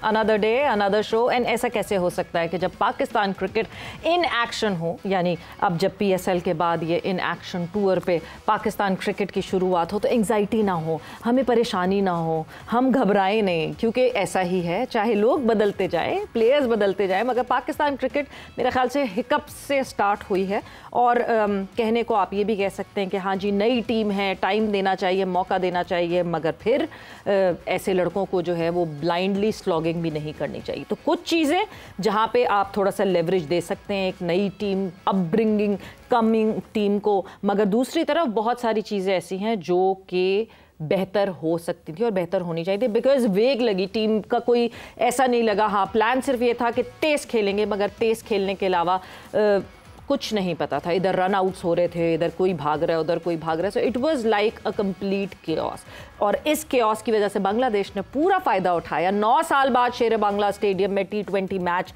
Another day another show. And ऐसा कैसे हो सकता है कि जब पाकिस्तान क्रिकेट इन एक्शन हो, यानी अब जब PSL के बाद ये इन एक्शन टूर पे पाकिस्तान क्रिकेट की शुरुआत हो तो एंग्जाइटी ना हो, हमें परेशानी ना हो, हम घबराएं नहीं, क्योंकि ऐसा ही है, चाहे लोग बदलते जाए, प्लेयर्स बदलते जाए, मगर पाकिस्तान क्रिकेट मेरे ख्याल से हिकअप से स्टार्ट हुई है। और कहने को आप ये भी कह सकते हैं कि हाँ जी नई टीम है, टाइम देना चाहिए, मौका देना चाहिए, मगर फिर ऐसे लड़कों को जो है वो ब्लाइंडली स्लॉगिंग भी नहीं करनी चाहिए। तो कुछ चीज़ें जहाँ पे आप थोड़ा सा लेवरेज दे सकते हैं एक नई टीम, अपब्रिंगिंग कमिंग टीम को, मगर दूसरी तरफ बहुत सारी चीज़ें ऐसी हैं जो कि बेहतर हो सकती थी और बेहतर होनी चाहिए थी। बिकॉज वेग लगी टीम का, कोई ऐसा नहीं लगा, हाँ प्लान सिर्फ ये था कि तेज़ खेलेंगे, मगर तेज़ खेलने के अलावा कुछ नहीं पता था। इधर रन आउट्स हो रहे थे, इधर कोई भाग रहा है, उधर कोई भाग रहा है। So it was like a complete chaos. और इस केओस की वजह से बांग्लादेश ने पूरा फ़ायदा उठाया। 9 साल बाद शेर बांग्ला स्टेडियम में T20 मैच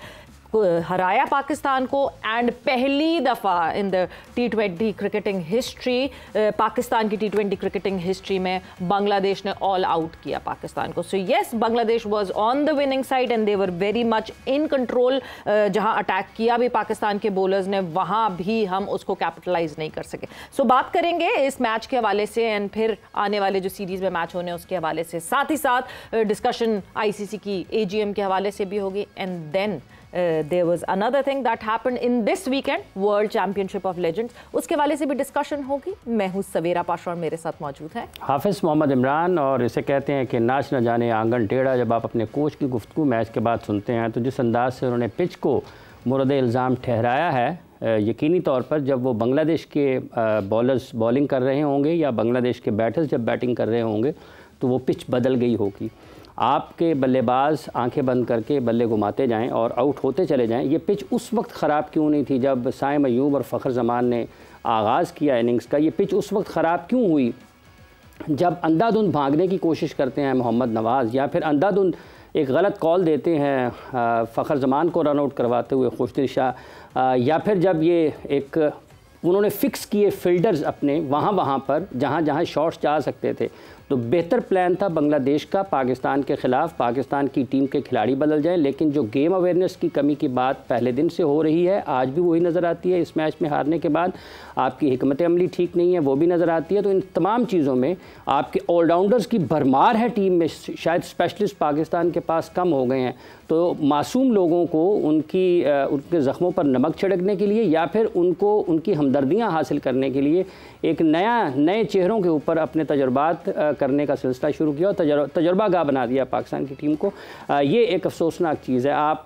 हराया पाकिस्तान को, एंड पहली दफ़ा in the T20 cricketing history, Pakistan की T20 क्रिकेटिंग हिस्ट्री में बांग्लादेश ने ऑल आउट किया पाकिस्तान को। So yes, Bangladesh was on the winning side and they were very much in control. जहां अटैक किया भी पाकिस्तान के बॉलर्स ने, वहां भी हम उसको कैपिटलाइज नहीं कर सके। सो बात करेंगे इस मैच के हवाले से एंड फिर आने वाले जो सीरीज़ में मैच होने उसके हवाले से, साथ ही साथ डिस्कशन ICC की AGM के हवाले से भी होगी। And then there was another thing that happened in this weekend, World Championship of Legends, उसके वाले से भी डिस्कशन होगी। मैं हूँ सवेरा पाशा और मेरे साथ मौजूद है हाफिज़ मोहम्मद इमरान। और इसे कहते हैं कि नाच न जाने आंगन टेढ़ा। जब आप अपने कोच की गुफ्तगू मैच के बाद सुनते हैं तो जिस अंदाज से उन्होंने पिच को मुर्द इल्ज़ाम ठहराया है, यकीनी तौर पर जब वो बांग्लादेश के बॉलर्स बॉलिंग कर रहे होंगे या बांग्लादेश के बैटर्स जब बैटिंग कर रहे होंगे तो वो पिच बदल गई होगी। आपके बल्लेबाज आंखें बंद करके बल्ले घुमाते जाएं और आउट होते चले जाएं। ये पिच उस वक्त ख़राब क्यों नहीं थी जब साइम अयूब और फ़खर जमान ने आगाज़ किया इनिंग्स का? ये पिच उस वक्त ख़राब क्यों हुई जब अंधाधुंध भागने की कोशिश करते हैं मोहम्मद नवाज़, या फिर अंधाधुंध एक गलत कॉल देते हैं फ़खर जमान को रन आउट करवाते हुए खुशदिल शाह, या फिर जब ये एक उन्होंने फ़िक्स किए फील्डर्स अपने वहाँ पर जहाँ शॉट्स जा सकते थे। तो बेहतर प्लान था बांग्लादेश का पाकिस्तान के ख़िलाफ़, पाकिस्तान की टीम के खिलाड़ी बदल जाएं, लेकिन जो गेम अवेयरनेस की कमी की बात पहले दिन से हो रही है, आज भी वही नज़र आती है। इस मैच में हारने के बाद आपकी हिकमत अमली ठीक नहीं है, वो भी नज़र आती है। तो इन तमाम चीज़ों में आपके ऑलराउंडर्स की भरमार है टीम में, शायद स्पेशलिस्ट पाकिस्तान के पास कम हो गए हैं। तो मासूम लोगों को उनके ज़ख्मों पर नमक छिड़कने के लिए या फिर उनकी हमदर्दियाँ हासिल करने के लिए एक नए चेहरों के ऊपर अपने तजुर्बात करने का सिलसिला शुरू किया और तजुर्बागाह बना दिया पाकिस्तान की टीम को। ये एक अफसोसनाक चीज़ है। आप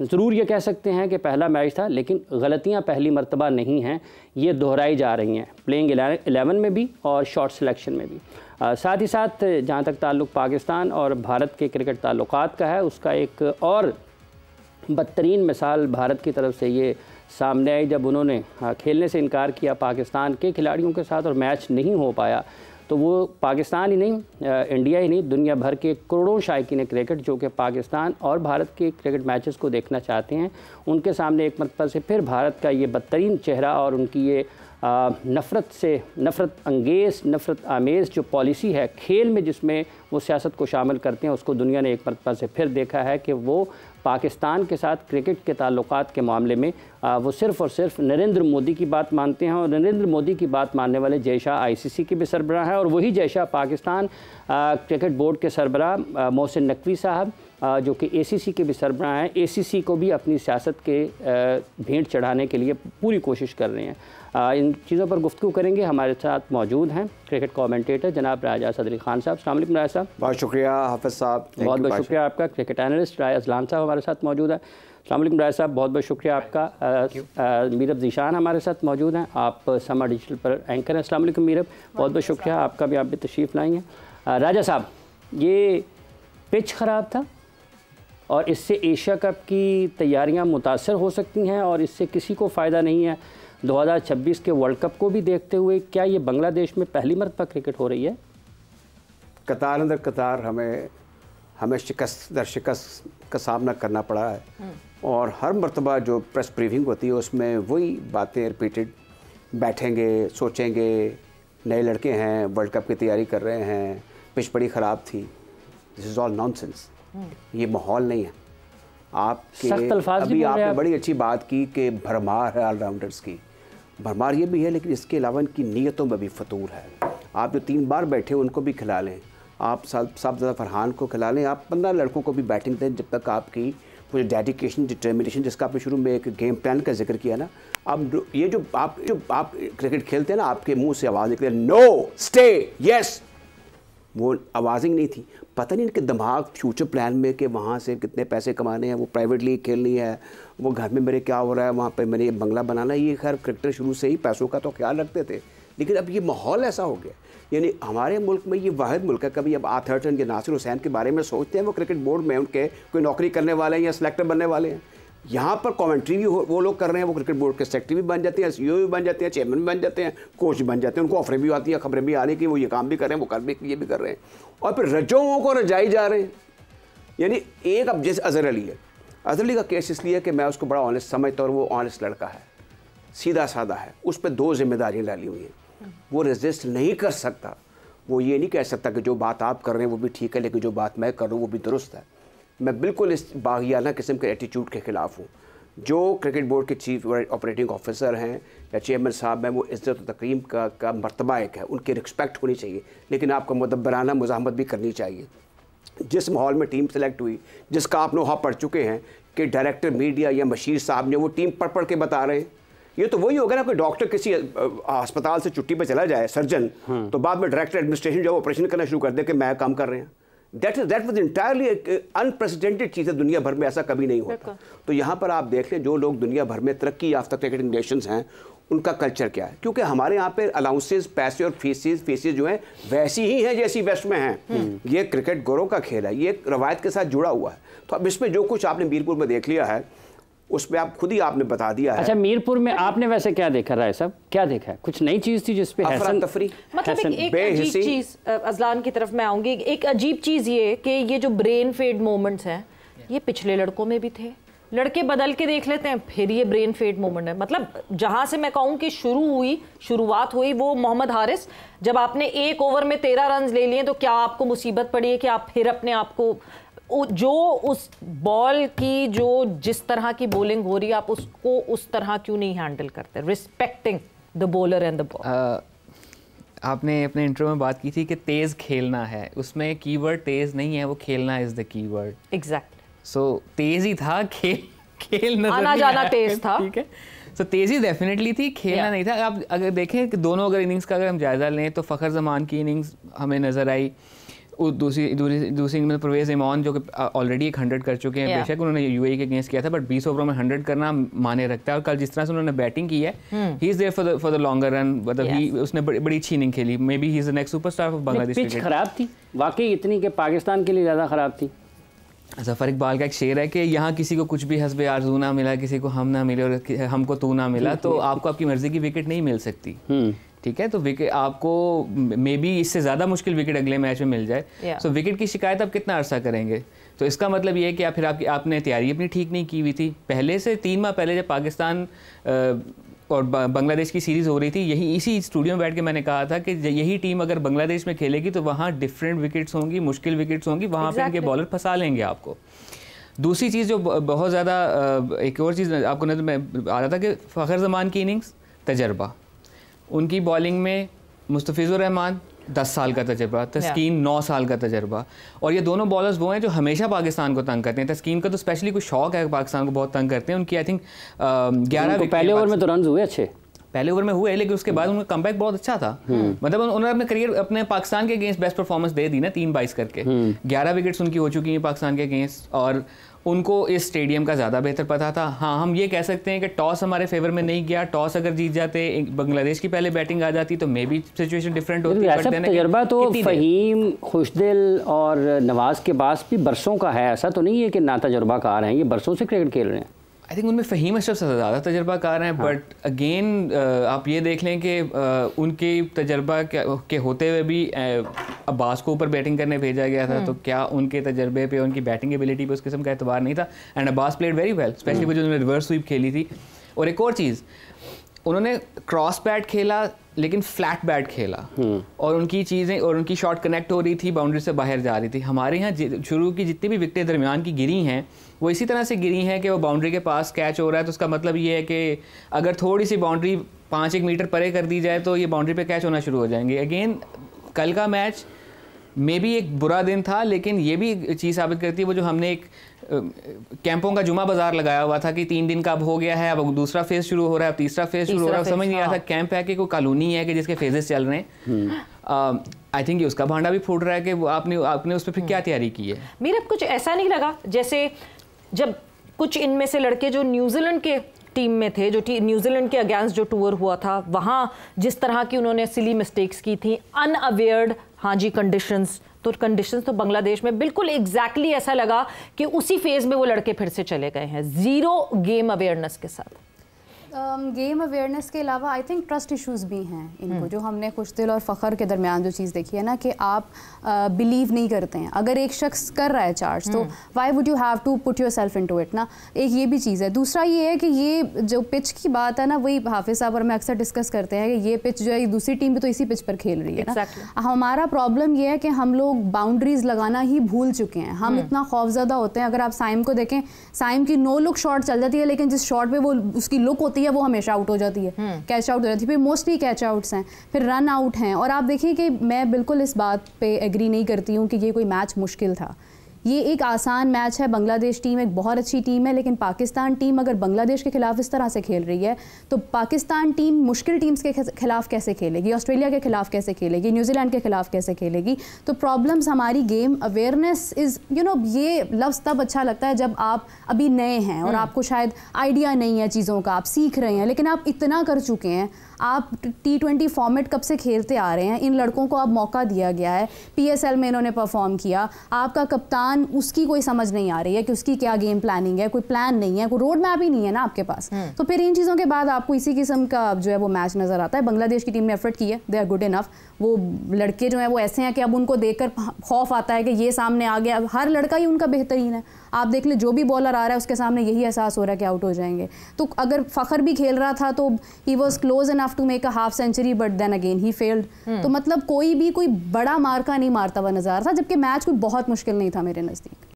ज़रूर ये कह सकते हैं कि पहला मैच था, लेकिन गलतियाँ पहली मरतबा नहीं हैं, ये दोहराई जा रही हैं प्लेइंग 11 में भी और शॉट सिलेक्शन में भी। साथ ही साथ जहाँ तक ताल्लुक़ पाकिस्तान और भारत के क्रिकेट ताल्लुकात का है, उसका एक और बदतरीन मिसाल भारत की तरफ से ये सामने आई जब उन्होंने खेलने से इनकार किया पाकिस्तान के खिलाड़ियों के साथ और मैच नहीं हो पाया। तो वो पाकिस्तान ही नहीं, इंडिया ही नहीं, दुनिया भर के करोड़ों शायकीन क्रिकेट जो कि पाकिस्तान और भारत के क्रिकेट मैचेस को देखना चाहते हैं, उनके सामने एक मरतबा से फिर भारत का ये बदतरीन चेहरा और उनकी ये नफ़रत आमेज़ जो पॉलिसी है खेल में, जिसमें वो सियासत को शामिल करते हैं, उसको दुनिया ने एक मरतबा से फिर देखा है कि वो पाकिस्तान के साथ क्रिकेट के ताल्लुकात के मामले में वो सिर्फ़ और सिर्फ नरेंद्र मोदी की बात मानते हैं। और नरेंद्र मोदी की बात मानने वाले जय शाह ICC के भी सरबराह हैं, और वही जय शाह पाकिस्तान क्रिकेट बोर्ड के सरबराह मोहसिन नकवी साहब जो कि ACC के भी सरबराह हैं, ACC को भी अपनी सियासत के भेंट चढ़ाने के लिए पूरी कोशिश कर रहे हैं। इन चीज़ों पर गुफ्तगू करेंगे। हमारे साथ मौजूद हैं क्रिकेट कमेंटेटर जनाब राजा सदरी खान साहब। अस्सलाम वालेकुम राजा साहब। बहुत शुक्रिया हाफिज़ साहब। बहुत बहुत शुक्रिया आपका। क्रिकेट एनालिस्ट राय अजलान साहब हमारे साथ मौजूद है। अस्सलाम वालेकुम राय साहब, बहुत बहुत शुक्रिया आपका। मीरब ज़ीशान हमारे साथ मौजूद हैं, आप समा डिजिटल पर एंकर हैं। अस्सलाम वालेकुम मीरब, बहुत बहुत शुक्रिया आपका भी, आप भी तशरीफ़ लाई हैं। राजा साहब, ये पिच ख़राब था और इससे एशिया कप की तैयारियां मुतासर हो सकती हैं और इससे किसी को फ़ायदा नहीं है। 2026 के वर्ल्ड कप को भी देखते हुए क्या ये बांग्लादेश में पहली मरतबा क्रिकेट हो रही है? कतार अंदर कतार हमें शिकस्त दर शिकस्त का सामना करना पड़ा है और हर मरतबा जो प्रेस ब्रीफिंग होती है उसमें वही बातें रिपीटेड, बैठेंगे सोचेंगे, नए लड़के हैं, वर्ल्ड कप की तैयारी कर रहे हैं, पिच बड़ी ख़राब थी। This is all nonsense. ये माहौल नहीं है। आपके अभी आपने बड़ी अच्छी बात की कि भरमार है ऑलराउंडर्स की, भरमार ये भी है, लेकिन इसके अलावा इनकी नीयतों में भी फतूर है। आप जो 3 बार बैठे उनको भी खिला लें, आप साहब फरहान को खिला लें, आप 15 लड़कों को भी बैटिंग दें, जब तक आपकी वो डेडिकेशन डिटर्मिनेशन जिसका आपने शुरू में एक गेम प्लान का जिक्र किया ना, अब ये जो आप क्रिकेट खेलते हैं ना, आपके मुंह से आवाज़ निकले नो स्टे यस, वो आवाज़ ही नहीं थी। पता नहीं इनके दिमाग फ्यूचर प्लान में कि वहाँ से कितने पैसे कमाने हैं, वो प्राइवेट लीग खेलनी है, वो घर में मेरे क्या हो रहा है, वहाँ पे मैंने ये बंगला बनाना है। ये खैर क्रिकेटर शुरू से ही पैसों का तो ख्याल रखते थे, लेकिन अब ये माहौल ऐसा हो गया। यानी हमारे मुल्क में ये वाहिद मुल्क है, कभी अब आर्थरटन या नासिर हुसैन के बारे में सोचते हैं वो क्रिकेट बोर्ड में उनके कोई नौकरी करने वाले हैं या सिलेक्टर बनने वाले हैं। यहाँ पर कमेंट्री भी वो लोग कर रहे हैं, वो क्रिकेट बोर्ड के सेक्रेटरी भी बन जाते हैं, CEO भी बन जाते हैं, चेयरमैन भी बन जाते हैं, कोच भी बन जाते हैं, उनको ऑफरें भी आती है, खबरें भी आ रही कि वो ये काम भी कर रहे हैं, वो कर भी ये भी कर रहे हैं, और फिर रजों को रजाई जा रहे हैं। यानी एक अब जैसे अजहर अली है, अजहर अली का केस इसलिए कि मैं उसको बड़ा ऑनेस्ट समझता हूँ, और वो ऑनेस्ट लड़का है, सीधा साधा है, उस पर 2 जिम्मेदारियाँ डाली हुई हैं, वो रेजिस्ट नहीं कर सकता। वो ये नहीं कह सकता कि जो बात आप कर रहे हैं वो भी ठीक है, लेकिन जो बात मैं कर रहा हूँ वो भी दुरुस्त है। मैं बिल्कुल इस बागियाना किस्म के एटीट्यूड के ख़िलाफ़ हूँ। जो क्रिकेट बोर्ड के चीफ ऑपरेटिंग ऑफिसर हैं या चेयरमैन साहब हैं, वो इज़्ज़त और तकरीम का मर्तबा एक है, उनकी रिस्पेक्ट होनी चाहिए, लेकिन आपको मुदब्बराना मुज़ाहमत भी करनी चाहिए। जिस माहौल में टीम सेलेक्ट हुई, जिसका आप नोहा पढ़ चुके हैं कि डायरेक्टर मीडिया या मशीर साहब ने वो टीम पढ़ के बता रहे हैं, ये तो वही होगा ना, कोई डॉक्टर किसी अस्पताल से छुट्टी पे चला जाए, सर्जन, तो बाद में डायरेक्टर एडमिनिस्ट्रेशन जो ऑपरेशन करना शुरू कर दे कि मैं काम कर रहे हैं। दैट वाज इंटायरली अनप्रेसिडेंटेड चीज़ है, दुनिया भर में ऐसा कभी नहीं होता। तो यहाँ पर आप देख लें जो लोग दुनिया भर में तरक्की याफ्ता क्रिकेटिंग नेशंस हैं उनका कल्चर क्या है, क्योंकि हमारे यहाँ पे अलाउंसेस, पैसे और फीसेस जो हैं वैसी ही हैं जैसी वेस्ट में हैं। ये क्रिकेट गोरों का खेल है, ये रवायत के साथ जुड़ा हुआ है। तो अब इसमें जो कुछ आपने मीरपुर में देख लिया है उसमें आप खुद ही आपने बता दिया है। अच्छा, मीरपुर में आपने वैसे क्या देखा राय साहब, क्या देखा है? कुछ नई चीज़ थी जिसपे अफरा तफरी, मतलब एक अजीब चीज़, अजलान की तरफ मैं आऊँगी, एक अजीब चीज़ ये कि ये जो ब्रेन फेड मोमेंट्स हैं ये पिछले लड़कों में भी थे, लड़के बदल के देख लेते हैं फिर ये ब्रेन फेड मोमेंट है। मतलब जहाँ से मैं कहूँ कि शुरुआत हुई वो मोहम्मद हारिस, जब आपने 1 ओवर में 13 रन ले लिए तो क्या आपको मुसीबत पड़ी है कि आप फिर अपने आप को जो उस बॉल की जो जिस तरह की बॉलिंग हो रही है आप उसको उस तरह क्यों नहीं हैंडल करते, respecting the bowler and the ball. आपने अपने इंट्रो में बात की थी कि तेज़ खेलना है, उसमें कीवर्ड तेज़ नहीं है, वो खेलना इज़ द कीवर्ड। एग्जैक्टली। सो तेज़ ही था, खेल आना जाना तेज़ था, ठीक है। सो तेज़ी डेफिनेटली थी, खेलना नहीं था। आप अगर देखें कि दोनों अगर इनिंग्स का अगर हम जायज़ा लें तो फ़खर ज़मान की इनिंग्स हमें नज़र आई, दूसरी इनिंग में परवेज़ इमान जो कि ऑलरेडी 100 कर चुके हैं, बेशक उन्होंने यूएई के अगेंस्ट किया था, बट 20 ओवरों में 100 करना माने रखता है। और कल जिस तरह से उन्होंने बैटिंग की है, he is there for the longer run, मतलब उसने बड़ी अच्छी इनिंग खेली। Maybe he is the next superstar of Bangladesh cricket. Pitch खराब थी वाकई, इतनी कि पाकिस्तान के लिए ज़्यादा ख़राब थी। ज़फ़र इकबाल का एक शेर है कि यहाँ किसी को कुछ भी हस्बे आरज़ू ना मिला, किसी को हम ना मिले और हमको तू ना मिला, तो आपको आपकी मर्ज़ी की विकेट नहीं मिल सकती, ठीक है। तो विकेट आपको मे बी इससे ज़्यादा मुश्किल विकेट अगले मैच में मिल जाए। सो विकेट की शिकायत आप कितना अरसा करेंगे? तो इसका मतलब ये है कि फिर आपने तैयारी अपनी ठीक नहीं की हुई थी। पहले से 3 माह पहले जब पाकिस्तान और बांग्लादेश की सीरीज़ हो रही थी, यही इसी स्टूडियो में बैठ के मैंने कहा था कि यही टीम अगर बांग्लादेश में खेलेगी तो वहाँ डिफरेंट विकेट्स होंगी, मुश्किल विकेट्स होंगी, वहाँ पे इनके बॉलर फंसा लेंगे आपको। दूसरी चीज़ जो बहुत ज़्यादा, एक और चीज़ आपको नज़र में आ रहा था कि फ़खर ज़मान की इनिंग्स, तजर्बा, उनकी बॉलिंग में मुस्तफ़िज़ुर रहमान 10 साल का तजर्बा, तस्कीन 9 साल का तजर्बा, और ये दोनों बॉलर्स वो हैं जो हमेशा पाकिस्तान को तंग करते हैं। तस्कीन का तो स्पेशली कुछ शौक है, पाकिस्तान को बहुत तंग करते हैं। उनकी आई थिंक 11 पहले ओवर में तो रन हुए अच्छे, पहले ओवर में हुए, लेकिन उसके बाद उनका कमबैक बहुत अच्छा था। मतलब उन्होंने अपने करियर अपने पाकिस्तान के अगेंस्ट बेस्ट परफॉर्मेंस दे दी ना, 3-22 करके 11 विकेट्स उनकी हो चुकी हैं पाकिस्तान के अगेंस्ट, और उनको इस स्टेडियम का ज़्यादा बेहतर पता था। हाँ, हम ये कह सकते हैं कि टॉस हमारे फेवर में नहीं गया, टॉस अगर जीत जाते, बांग्लादेश की पहले बैटिंग आ जाती तो मे बी सिचुएशन डिफरेंट होती। तजर्बा तो फ़हीम, खुशदिल और नवाज के पास भी बरसों का है, ऐसा तो नहीं है कि ना तजर्बाकार हैं, ये बरसों से क्रिकेट खेल रहे हैं। आई थिंक उनमें फ़हीम अशरफ से ज़्यादा तजर्बाकार हैं, बट अगेन आप ये देख लें कि उनके तजर्बा के होते हुए भी अब्बास को ऊपर बैटिंग करने भेजा गया था, तो क्या उनके तजर्बे पे, उनकी बैटिंग एबिलिटी पे उस किस्म का एतबार नहीं था। And Abbas played very well, specially वो जो उन्होंने रिवर्स स्वीप खेली थी। और एक और चीज़, उन्होंने क्रॉस बैट खेला लेकिन फ्लैट बैट खेला, और उनकी चीज़ें और उनकी शॉट कनेक्ट हो रही थी, बाउंड्री से बाहर जा रही थी। हमारे यहाँ शुरू की जितनी भी विकेटें दरमियान की गिरी हैं वो इसी तरह से गिरी हैं कि वो बाउंड्री के पास कैच हो रहा है, तो उसका मतलब ये है कि अगर थोड़ी सी बाउंड्री 5-1 मीटर परे कर दी जाए तो ये बाउंड्री पे कैच होना शुरू हो जाएंगे। अगेन कल का मैच मे भी एक बुरा दिन था, लेकिन ये भी चीज़ साबित करती है वो जो हमने एक कैंपों का जुमा बाजार लगाया हुआ था कि 3 दिन का अब हो गया है, अब दूसरा फेज शुरू हो रहा है, अब तीसरा फेज शुरू हो रहा है, समझ नहीं आता कैंप है कि कोई कॉलोनी है कि जिसके फेजेस चल रहे हैं। आई थिंक उसका भांडा भी फूट रहा है कि आपने उस पर फिर क्या तैयारी की है। मेरा कुछ ऐसा नहीं लगा जैसे जब कुछ इनमें से लड़के जो न्यूजीलैंड के टीम में थे, जो न्यूजीलैंड के अगेंस्ट जो टूर हुआ था, वहाँ जिस तरह की उन्होंने सिली मिस्टेक्स की थी, अनअवेयर्ड, हाँ जी, कंडीशंस तो बांग्लादेश में बिल्कुल एग्जैक्टली ऐसा लगा कि उसी फेज में वो लड़के फिर से चले गए हैं, ज़ीरो गेम अवेयरनेस के साथ। गेम अवेयरनेस के अलावा आई थिंक ट्रस्ट इश्यूज़ भी हैं इनको, जो हमने खुशदिल और फ़ख्र के दरमियान जो चीज़ देखी है ना कि आप बिलीव नहीं करते हैं। अगर एक शख्स कर रहा है चार्ज तो why would you have to put yourself into it ना, एक ये भी चीज़ है। दूसरा ये है कि ये जो पिच की बात है ना, वही हाफिज़ साहब और मैं अक्सर डिस्कस करते हैं कि ये पिच जो है दूसरी टीम भी तो इसी पिच पर खेल रही है ना। हमारा प्रॉब्लम ये है कि हम लोग बाउंड्रीज लगाना ही भूल चुके हैं, हम इतना खौफजदा होते हैं। अगर आप साइम को देखें, साइम की नो लुक शॉट चल जाती है, लेकिन जिस शॉट पे वो उसकी लुक होती है वो हमेशा आउट हो जाती है, कैच आउट हो जाती है, फिर मोस्टली कैच आउट्स हैं, फिर रन आउट हैं। और आप देखिए कि मैं बिल्कुल इस बात पे एग्री नहीं करती हूँ कि ये कोई मैच मुश्किल था। ये एक आसान मैच है। बांग्लादेश टीम एक बहुत अच्छी टीम है, लेकिन पाकिस्तान टीम अगर बांग्लादेश के खिलाफ इस तरह से खेल रही है तो पाकिस्तान टीम मुश्किल टीम्स के खिलाफ कैसे खेलेगी, ऑस्ट्रेलिया के खिलाफ कैसे खेलेगी, न्यूजीलैंड के खिलाफ कैसे खेलेगी। तो प्रॉब्लम्स हमारी गेम अवेयरनेस इज़ ये लफ्ज़ तब अच्छा लगता है जब आप अभी नए हैं और आपको शायद आइडिया नहीं है चीज़ों का, आप सीख रहे हैं, लेकिन आप इतना कर चुके हैं। आप T20 फॉर्मेट कब से खेलते आ रहे हैं, इन लड़कों को अब मौका दिया गया है, PSL में इन्होंने परफॉर्म किया, आपका कप्तान, उसकी कोई समझ नहीं आ रही है कि उसकी क्या गेम प्लानिंग है, कोई प्लान नहीं है, कोई रोड मैप ही नहीं है ना आपके पास। तो फिर इन चीज़ों के बाद आपको इसी किस्म का जो है वो मैच नज़र आता है। बांग्लादेश की टीम ने एफर्ट की है, दे आर गुड इनफ। वो लड़के जो हैं वो ऐसे हैं कि अब उनको देखकर खौफ आता है कि ये सामने आ गया। हर लड़का ही उनका बेहतरीन है, आप देख ले जो भी बॉलर आ रहा है उसके सामने यही एहसास हो रहा है कि आउट हो जाएंगे। तो अगर फ़ख्र भी खेल रहा था तो he was close enough to make a half century, but then again he failed. तो मतलब कोई बड़ा मार्का नहीं मारता हुआ नजर आ रहा था, जबकि मैच कोई बहुत मुश्किल नहीं था मेरे नज़दीक।